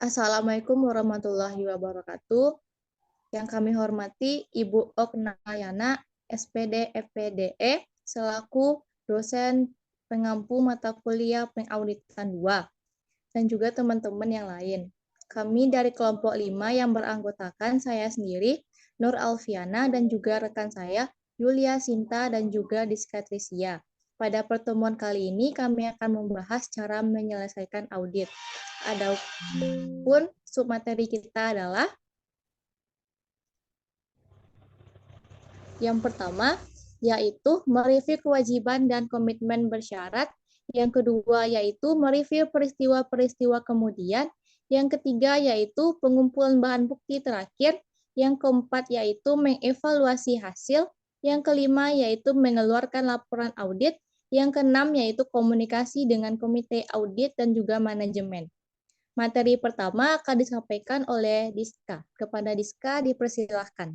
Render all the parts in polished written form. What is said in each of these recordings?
Assalamualaikum warahmatullahi wabarakatuh. Yang kami hormati Ibu Oknayana, SPD FPDE, selaku dosen pengampu mata kuliah pengauditan 2, dan juga teman-teman yang lain. Kami dari kelompok 5 yang beranggotakan saya sendiri, Nur Alfiana, dan juga rekan saya, Yulia Sinta, dan juga Diska Trisia. Pada pertemuan kali ini, kami akan membahas cara menyelesaikan audit. Adapun submateri kita adalah yang pertama, yaitu mereview kewajiban dan komitmen bersyarat. Yang kedua, yaitu mereview peristiwa-peristiwa kemudian. Yang ketiga, yaitu pengumpulan bahan bukti terakhir. Yang keempat, yaitu mengevaluasi hasil. Yang kelima, yaitu mengeluarkan laporan audit. Yang keenam, yaitu komunikasi dengan komite audit dan juga manajemen. Materi pertama akan disampaikan oleh Diska. Kepada Diska, dipersilahkan.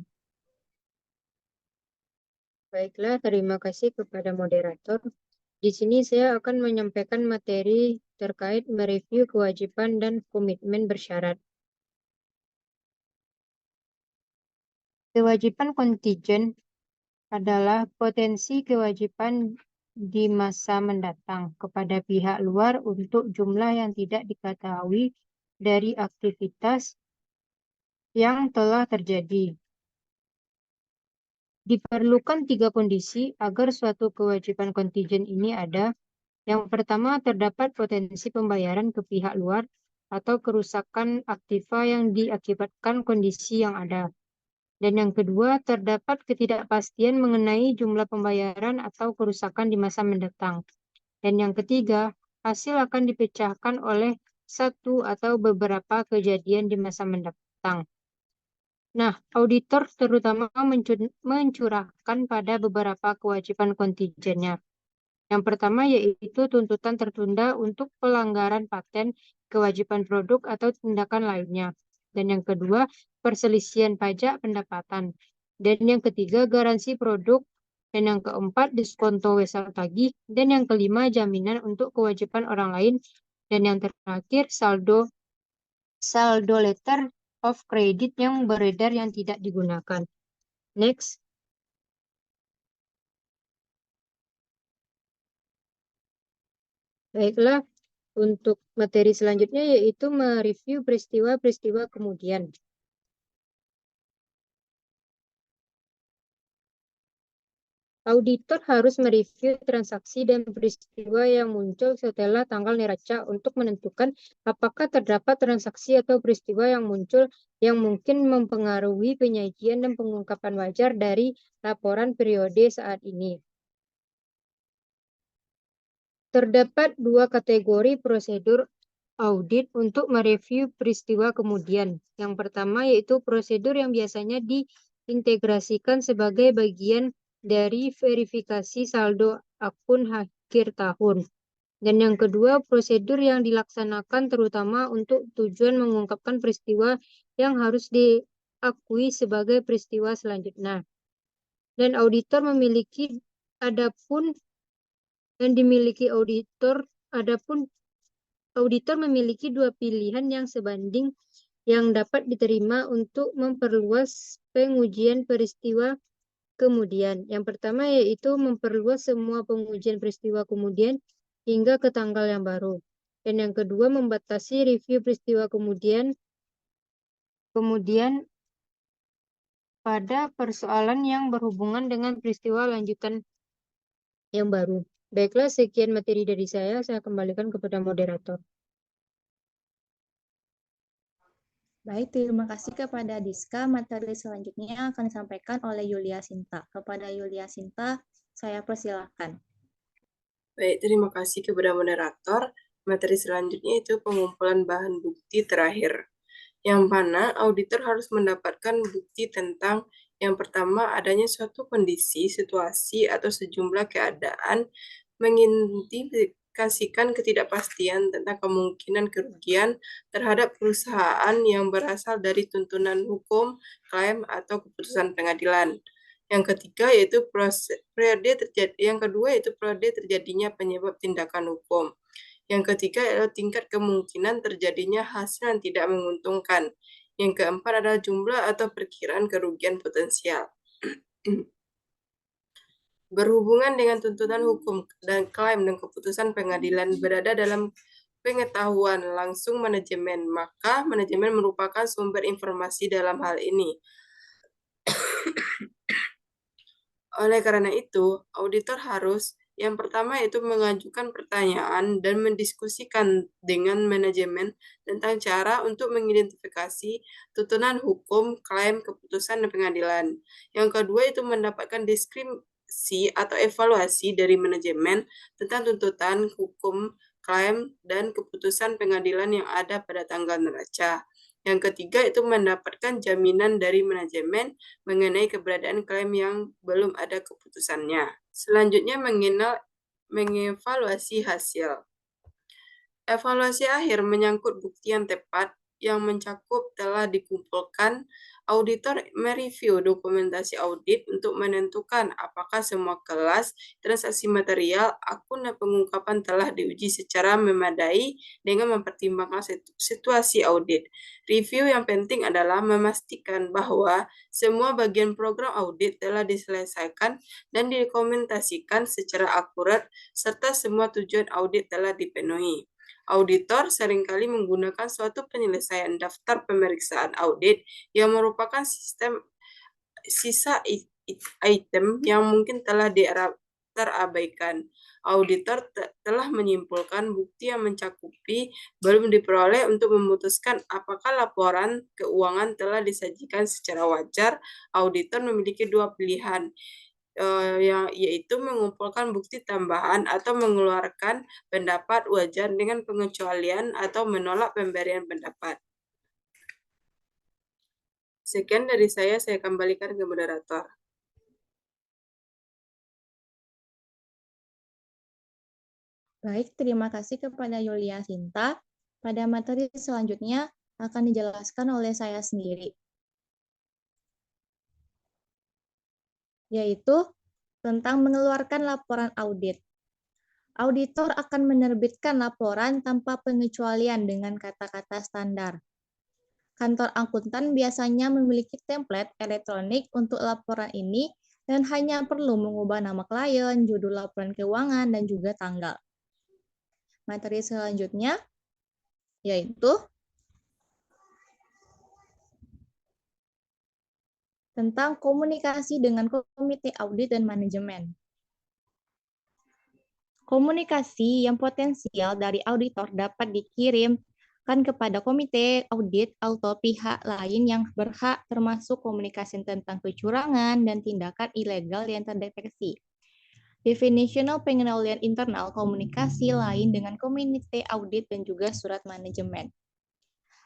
Baiklah, terima kasih kepada moderator. Di sini saya akan menyampaikan materi terkait mereview kewajiban dan komitmen bersyarat. Kewajiban kontingent adalah potensi kewajiban di masa mendatang kepada pihak luar untuk jumlah yang tidak diketahui dari aktivitas yang telah terjadi. Diperlukan 3 kondisi agar suatu kewajiban kontingent ini ada. Yang pertama, terdapat potensi pembayaran ke pihak luar atau kerusakan aktiva yang diakibatkan kondisi yang ada. Dan yang kedua, terdapat ketidakpastian mengenai jumlah pembayaran atau kerusakan di masa mendatang. Dan yang ketiga, hasil akan dipecahkan oleh satu atau beberapa kejadian di masa mendatang. Nah, auditor terutama mencurahkan pada beberapa kewajiban kontingennya. Yang pertama yaitu tuntutan tertunda untuk pelanggaran paten, kewajiban produk, atau tindakan lainnya. Dan yang kedua, perselisihan pajak pendapatan. Dan yang ketiga, garansi produk. Dan yang keempat, diskonto wesel tagih. Dan yang kelima, jaminan untuk kewajiban orang lain. Dan yang terakhir, saldo letter of credit yang beredar yang tidak digunakan. Next. Baiklah, untuk materi selanjutnya yaitu mereview peristiwa-peristiwa kemudian. Auditor harus mereview transaksi dan peristiwa yang muncul setelah tanggal neraca untuk menentukan apakah terdapat transaksi atau peristiwa yang muncul yang mungkin mempengaruhi penyajian dan pengungkapan wajar dari laporan periode saat ini. Terdapat 2 kategori prosedur audit untuk mereview peristiwa kemudian. Yang pertama yaitu prosedur yang biasanya diintegrasikan sebagai bagian dari verifikasi saldo akun akhir tahun. Dan yang kedua, prosedur yang dilaksanakan terutama untuk tujuan mengungkapkan peristiwa yang harus diakui sebagai peristiwa selanjutnya. Dan auditor memiliki auditor memiliki 2 pilihan yang sebanding yang dapat diterima untuk memperluas pengujian peristiwa kemudian. Yang pertama yaitu memperluas semua pengujian peristiwa kemudian hingga ke tanggal yang baru. Dan yang kedua membatasi review peristiwa kemudian pada persoalan yang berhubungan dengan peristiwa lanjutan yang baru. Baiklah, sekian materi dari saya kembalikan kepada moderator. Baik, terima kasih kepada Diska. Materi selanjutnya akan disampaikan oleh Yulia Sinta. Kepada Yulia Sinta, saya persilahkan. Baik, terima kasih kepada moderator. Materi selanjutnya itu pengumpulan bahan bukti terakhir. Yang mana auditor harus mendapatkan bukti tentang yang pertama adanya suatu kondisi, situasi, atau sejumlah keadaan mengindikasikan ketidakpastian tentang kemungkinan kerugian terhadap perusahaan yang berasal dari tuntunan hukum, klaim, atau keputusan pengadilan. Yang ketiga yang kedua yaitu periode terjadinya penyebab tindakan hukum. Yang ketiga adalah tingkat kemungkinan terjadinya hasil yang tidak menguntungkan. Yang keempat adalah jumlah atau perkiraan kerugian potensial. Berhubungan dengan tuntutan hukum dan klaim dan keputusan pengadilan berada dalam pengetahuan langsung manajemen, maka manajemen merupakan sumber informasi dalam hal ini. Oleh karena itu, auditor harus yang pertama itu mengajukan pertanyaan dan mendiskusikan dengan manajemen tentang cara untuk mengidentifikasi tuntutan hukum, klaim, keputusan, dan pengadilan. Yang kedua itu mendapatkan deskripsi atau evaluasi dari manajemen tentang tuntutan hukum, klaim, dan keputusan pengadilan yang ada pada tanggal neraca. Yang ketiga itu mendapatkan jaminan dari manajemen mengenai keberadaan klaim yang belum ada keputusannya. Selanjutnya mengevaluasi hasil. Evaluasi akhir menyangkut bukti yang tepat yang mencakup telah dikumpulkan. Auditor mereview dokumentasi audit untuk menentukan apakah semua kelas, transaksi material, akun, dan pengungkapan telah diuji secara memadai dengan mempertimbangkan situasi audit. Review yang penting adalah memastikan bahwa semua bagian program audit telah diselesaikan dan dokumentasikan secara akurat, serta semua tujuan audit telah dipenuhi. Auditor seringkali menggunakan suatu penyelesaian daftar pemeriksaan audit yang merupakan sistem sisa item yang mungkin telah terabaikan. Auditor telah menyimpulkan bukti yang mencakupi belum diperoleh untuk memutuskan apakah laporan keuangan telah disajikan secara wajar. Auditor memiliki dua pilihan, yaitu mengumpulkan bukti tambahan atau mengeluarkan pendapat wajar dengan pengecualian atau menolak pemberian pendapat. Sekian dari saya kembalikan ke moderator. Baik, terima kasih kepada Yulia Sinta. Pada materi selanjutnya akan dijelaskan oleh saya sendiri, yaitu tentang mengeluarkan laporan audit. Auditor akan menerbitkan laporan tanpa pengecualian dengan kata-kata standar. Kantor akuntan biasanya memiliki template elektronik untuk laporan ini dan hanya perlu mengubah nama klien, judul laporan keuangan, dan juga tanggal. Materi selanjutnya yaitu tentang komunikasi dengan komite audit dan manajemen. Komunikasi yang potensial dari auditor dapat dikirimkan kepada komite audit atau pihak lain yang berhak, termasuk komunikasi tentang kecurangan dan tindakan ilegal yang terdeteksi. Definitional pengenalan internal komunikasi lain dengan komite audit dan juga surat manajemen.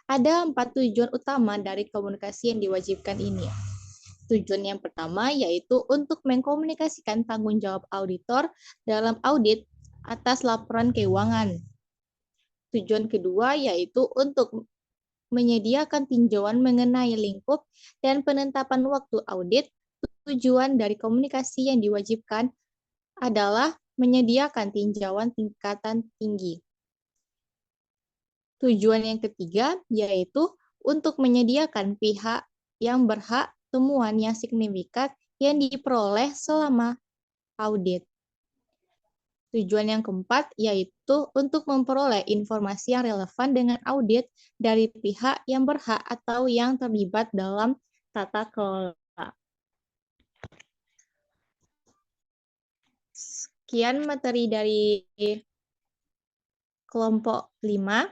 Ada 4 tujuan utama dari komunikasi yang diwajibkan ini. Tujuan yang pertama yaitu untuk mengkomunikasikan tanggung jawab auditor dalam audit atas laporan keuangan. Tujuan kedua yaitu untuk menyediakan tinjauan mengenai lingkup dan penetapan waktu audit. Tujuan dari komunikasi yang diwajibkan adalah menyediakan tinjauan tingkatan tinggi. Tujuan yang ketiga yaitu untuk menyediakan pihak yang berhak temuan yang signifikan yang diperoleh selama audit. Tujuan yang keempat yaitu untuk memperoleh informasi yang relevan dengan audit dari pihak yang berhak atau yang terlibat dalam tata kelola. Sekian materi dari kelompok 5.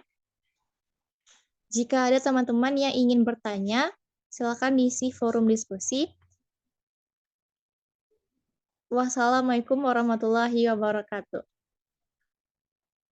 Jika ada teman-teman yang ingin bertanya, silakan diisi forum diskusi. Wassalamualaikum warahmatullahi wabarakatuh.